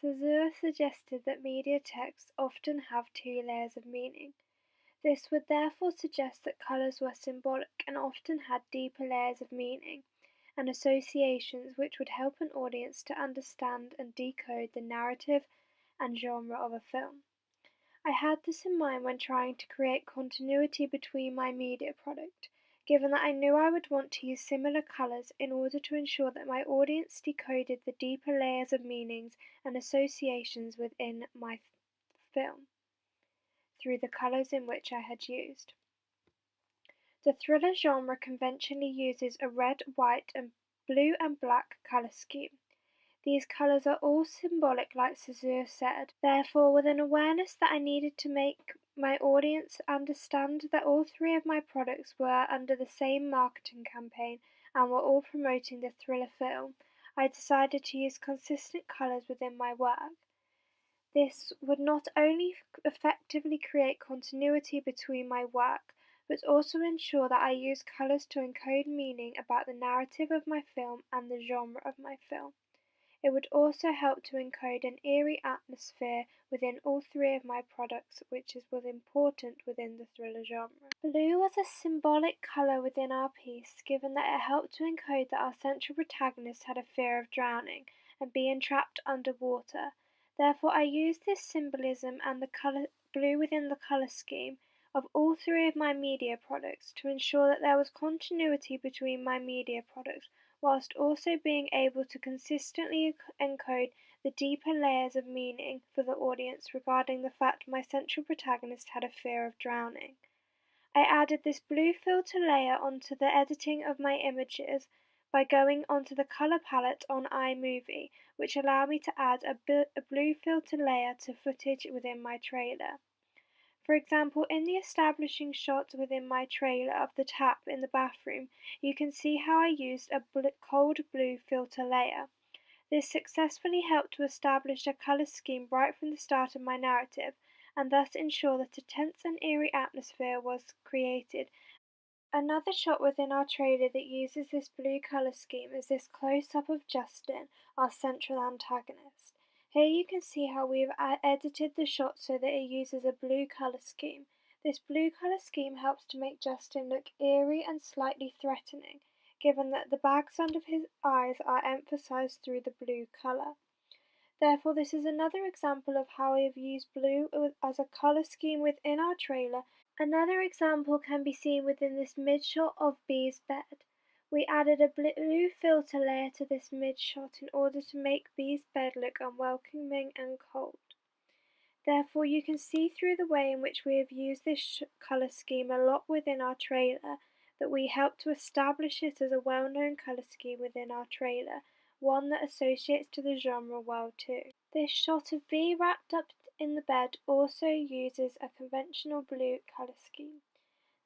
Saussure suggested that media texts often have two layers of meaning. This would therefore suggest that colours were symbolic and often had deeper layers of meaning and associations which would help an audience to understand and decode the narrative and genre of a film. I had this in mind when trying to create continuity between my media product, given that I knew I would want to use similar colours in order to ensure that my audience decoded the deeper layers of meanings and associations within my film through the colours in which I had used. The thriller genre conventionally uses a red, white, and blue and black colour scheme. These colours are all symbolic, like Saussure said. Therefore, with an awareness that I needed to make my audience understand that all three of my products were under the same marketing campaign and were all promoting the thriller film, I decided to use consistent colours within my work. This would not only effectively create continuity between my work, but also ensure that I use colours to encode meaning about the narrative of my film and the genre of my film. It would also help to encode an eerie atmosphere within all three of my products, which was important within the thriller genre. Blue was a symbolic colour within our piece, given that it helped to encode that our central protagonist had a fear of drowning and being trapped underwater. Therefore, I used this symbolism and the colour blue within the colour scheme of all three of my media products to ensure that there was continuity between my media products, whilst also being able to consistently encode the deeper layers of meaning for the audience regarding the fact my central protagonist had a fear of drowning. I added this blue filter layer onto the editing of my images by going onto the colour palette on iMovie, which allowed me to add a blue filter layer to footage within my trailer. For example, in the establishing shot within my trailer of the tap in the bathroom, you can see how I used a cold blue filter layer. This successfully helped to establish a colour scheme right from the start of my narrative, and thus ensure that a tense and eerie atmosphere was created. Another shot within our trailer that uses this blue colour scheme is this close-up of Justin, our central antagonist. Here you can see how we've edited the shot so that it uses a blue colour scheme. This blue colour scheme helps to make Justin look eerie and slightly threatening, given that the bags under his eyes are emphasised through the blue colour. Therefore, this is another example of how we have used blue as a colour scheme within our trailer. Another example can be seen within this mid-shot of Bee's bed. We added a blue filter layer to this mid-shot in order to make Bee's bed look unwelcoming and cold. Therefore, you can see through the way in which we have used this colour scheme a lot within our trailer that we help to establish it as a well-known colour scheme within our trailer, one that associates to the genre well too. This shot of Bee wrapped up in the bed also uses a conventional blue colour scheme.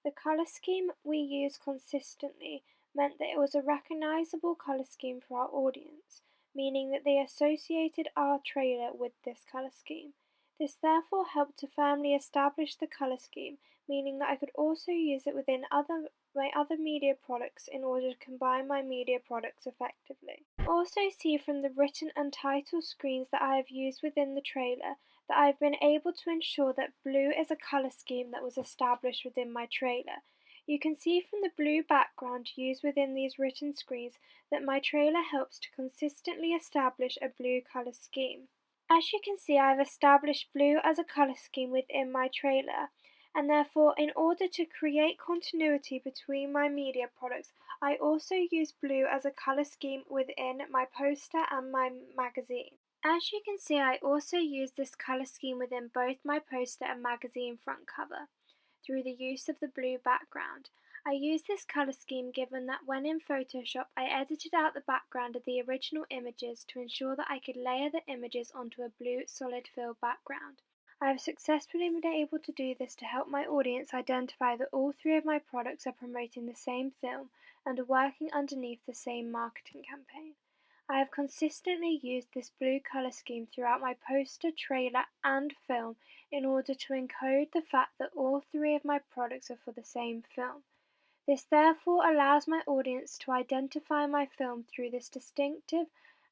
The colour scheme we used consistently meant that it was a recognisable colour scheme for our audience, meaning that they associated our trailer with this colour scheme. This therefore helped to firmly establish the colour scheme, meaning that I could also use it within my other media products in order to combine my media products effectively. Also see from the written and title screens that I have used within the trailer that I have been able to ensure that blue is a colour scheme that was established within my trailer. You can see from the blue background used within these written screens that my trailer helps to consistently establish a blue colour scheme. As you can see, I have established blue as a colour scheme within my trailer, and therefore, in order to create continuity between my media products, I also use blue as a colour scheme within my poster and my magazine. As you can see, I also use this colour scheme within both my poster and magazine front cover, through the use of the blue background. I use this colour scheme given that when in Photoshop I edited out the background of the original images to ensure that I could layer the images onto a blue solid fill background. I have successfully been able to do this to help my audience identify that all three of my products are promoting the same film and are working underneath the same marketing campaign. I have consistently used this blue colour scheme throughout my poster, trailer and film in order to encode the fact that all three of my products are for the same film. This therefore allows my audience to identify my film through this distinctive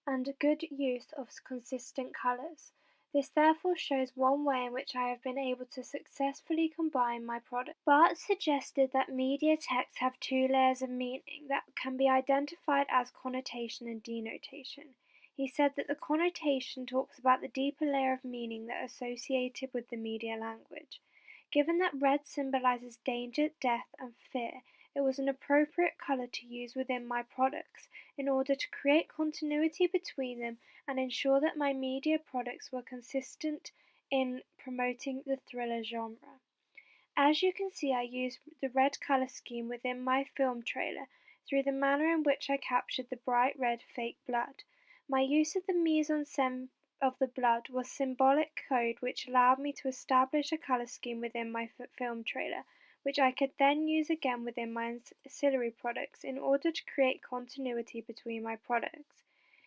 and a good use of consistent colours. This therefore shows one way in which I have been able to successfully combine my products. Barthes suggested that media texts have two layers of meaning that can be identified as connotation and denotation. He said that the connotation talks about the deeper layer of meaning that is associated with the media language. Given that red symbolizes danger, death, and fear, it was an appropriate color to use within my products in order to create continuity between them and ensure that my media products were consistent in promoting the thriller genre. As you can see, I used the red color scheme within my film trailer through the manner in which I captured the bright red fake blood. My use of the mise-en-scène of the blood was symbolic code which allowed me to establish a color scheme within my film trailer, which I could then use again within my ancillary products in order to create continuity between my products.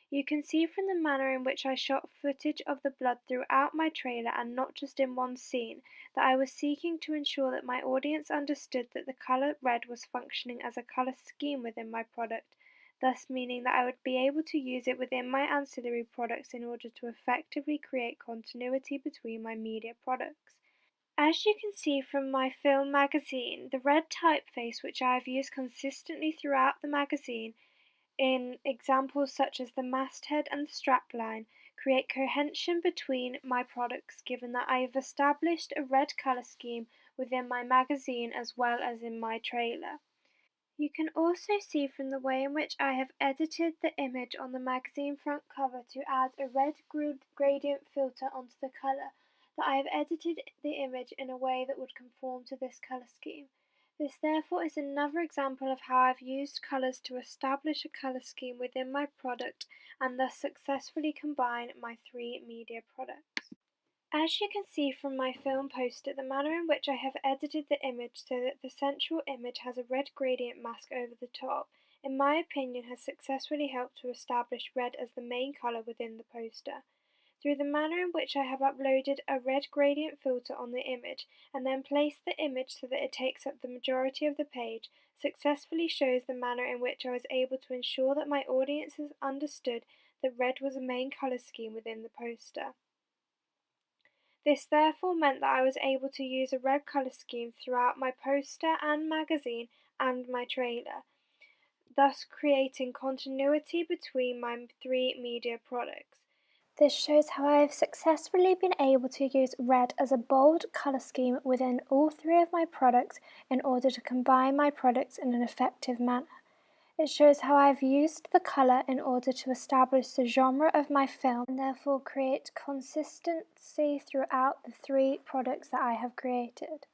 You can see from the manner in which I shot footage of the blood throughout my trailer and not just in one scene, that I was seeking to ensure that my audience understood that the colour red was functioning as a colour scheme within my product, thus meaning that I would be able to use it within my ancillary products in order to effectively create continuity between my media products. As you can see from my film magazine, the red typeface which I have used consistently throughout the magazine in examples such as the masthead and the strapline, create cohesion between my products given that I have established a red colour scheme within my magazine as well as in my trailer. You can also see from the way in which I have edited the image on the magazine front cover to add a red gradient filter onto the colour, that I have edited the image in a way that would conform to this colour scheme. This therefore is another example of how I've used colours to establish a colour scheme within my product and thus successfully combine my three media products. As you can see from my film poster, the manner in which I have edited the image so that the central image has a red gradient mask over the top, in my opinion has successfully helped to establish red as the main colour within the poster. Through the manner in which I have uploaded a red gradient filter on the image and then placed the image so that it takes up the majority of the page, successfully shows the manner in which I was able to ensure that my audiences understood that red was a main colour scheme within the poster. This therefore meant that I was able to use a red colour scheme throughout my poster and magazine and my trailer, thus creating continuity between my three media products. This shows how I have successfully been able to use red as a bold colour scheme within all three of my products in order to combine my products in an effective manner. It shows how I have used the colour in order to establish the genre of my film and therefore create consistency throughout the three products that I have created.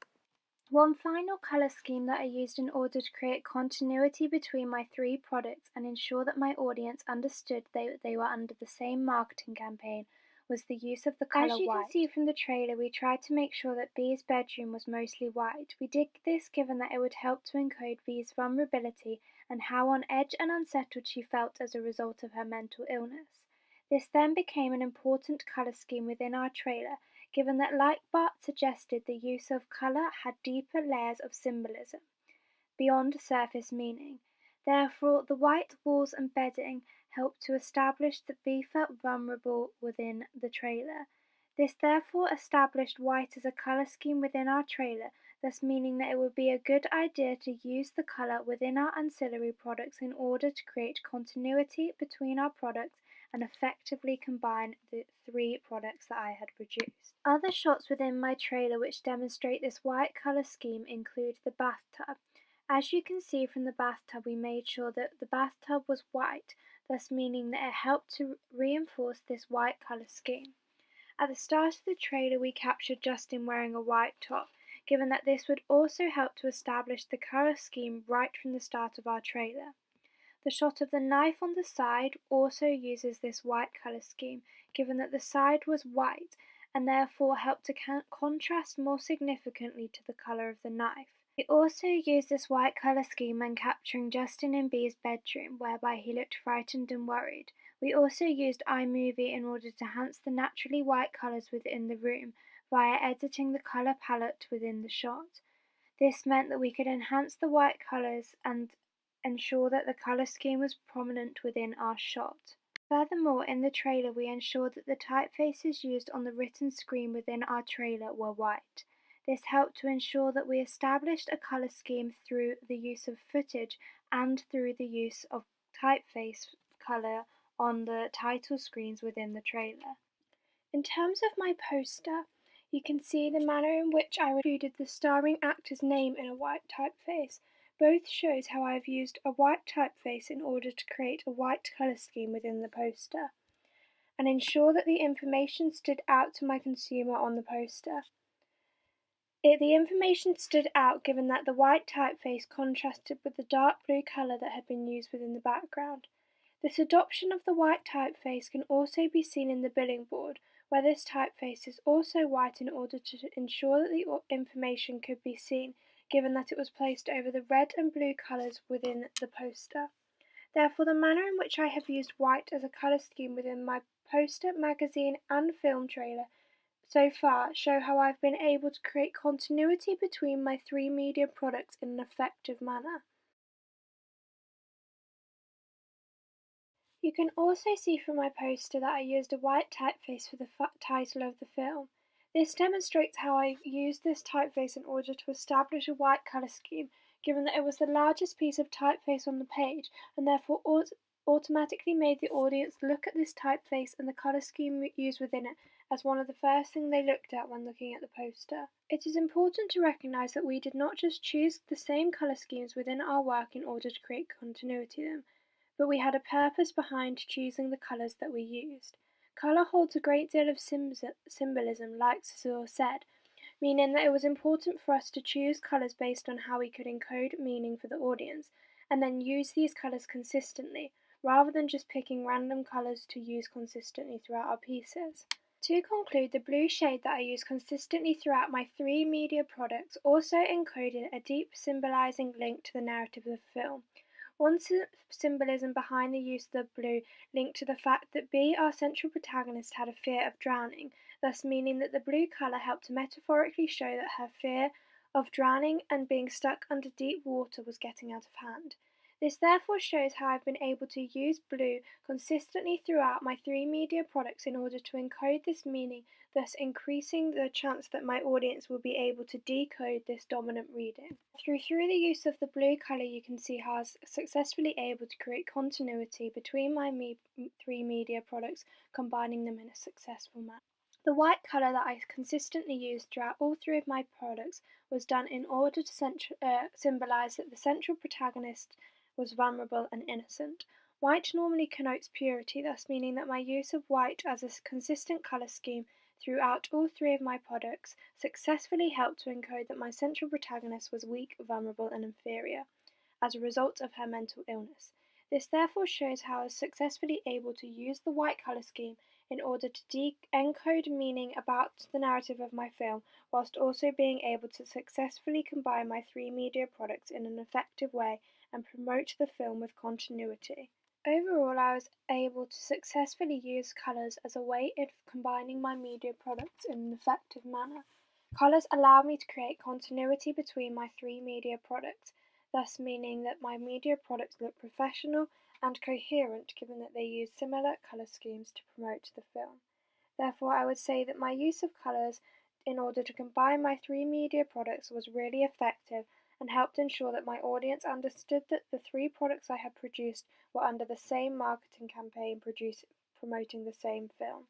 One final colour scheme that I used in order to create continuity between my three products and ensure that my audience understood they were under the same marketing campaign was the use of the colour white. As you can see from the trailer, we tried to make sure that Bee's bedroom was mostly white. We did this given that it would help to encode Bee's vulnerability and how on edge and unsettled she felt as a result of her mental illness. This then became an important colour scheme within our trailer, given that, like Barthes suggested, the use of colour had deeper layers of symbolism beyond surface meaning. Therefore, the white walls and bedding helped to establish that Bee felt vulnerable within the trailer. This therefore established white as a colour scheme within our trailer, thus meaning that it would be a good idea to use the colour within our ancillary products in order to create continuity between our products and effectively combine the three products that I had produced. Other shots within my trailer which demonstrate this white colour scheme include the bathtub. As you can see from the bathtub, we made sure that the bathtub was white, thus meaning that it helped to reinforce this white colour scheme. At the start of the trailer, we captured Justin wearing a white top, given that this would also help to establish the colour scheme right from the start of our trailer. The shot of the knife on the side also uses this white colour scheme, given that the side was white and therefore helped to contrast more significantly to the colour of the knife. We also used this white colour scheme when capturing Justin in Bee's bedroom, whereby he looked frightened and worried. We also used iMovie in order to enhance the naturally white colours within the room via editing the colour palette within the shot. This meant that we could enhance the white colours and ensure that the colour scheme was prominent within our shot. Furthermore, in the trailer we ensured that the typefaces used on the written screen within our trailer were white. This helped to ensure that we established a colour scheme through the use of footage and through the use of typeface colour on the title screens within the trailer. In terms of my poster, you can see the manner in which I included the starring actor's name in a white typeface. Both shows how I have used a white typeface in order to create a white colour scheme within the poster, and ensure that the information stood out to my consumer on the poster. The information stood out given that the white typeface contrasted with the dark blue colour that had been used within the background. This adoption of the white typeface can also be seen in the billing board, where this typeface is also white in order to ensure that the information could be seen, given that it was placed over the red and blue colours within the poster. Therefore, the manner in which I have used white as a colour scheme within my poster, magazine and film trailer so far show how I've been able to create continuity between my three media products in an effective manner. You can also see from my poster that I used a white typeface for the title of the film. This demonstrates how I used this typeface in order to establish a white colour scheme, given that it was the largest piece of typeface on the page, and therefore automatically made the audience look at this typeface and the colour scheme used within it as one of the first things they looked at when looking at the poster. It is important to recognise that we did not just choose the same colour schemes within our work in order to create continuity in them, but we had a purpose behind choosing the colours that we used. Colour holds a great deal of symbolism, like Cecile said, meaning that it was important for us to choose colours based on how we could encode meaning for the audience, and then use these colours consistently, rather than just picking random colours to use consistently throughout our pieces. To conclude, the blue shade that I use consistently throughout my three media products also encoded a deep symbolising link to the narrative of the film. One symbolism behind the use of the blue linked to the fact that Bea, our central protagonist, had a fear of drowning, thus meaning that the blue colour helped to metaphorically show that her fear of drowning and being stuck under deep water was getting out of hand. This therefore shows how I've been able to use blue consistently throughout my three media products in order to encode this meaning, thus increasing the chance that my audience will be able to decode this dominant reading. Through the use of the blue colour, you can see how I was successfully able to create continuity between my three media products, combining them in a successful manner. The white colour that I consistently used throughout all three of my products was done in order to symbolise that the central protagonist was vulnerable and innocent. White normally connotes purity, thus meaning that my use of white as a consistent colour scheme throughout all three of my products successfully helped to encode that my central protagonist was weak, vulnerable, and inferior as a result of her mental illness. This therefore shows how I was successfully able to use the white colour scheme in order to encode meaning about the narrative of my film, whilst also being able to successfully combine my three media products in an effective way and promote the film with continuity. Overall, I was able to successfully use colours as a way of combining my media products in an effective manner. Colours allow me to create continuity between my three media products, thus meaning that my media products look professional and coherent given that they use similar colour schemes to promote the film. Therefore, I would say that my use of colours in order to combine my three media products was really effective and helped ensure that my audience understood that the three products I had produced were under the same marketing campaign promoting the same film.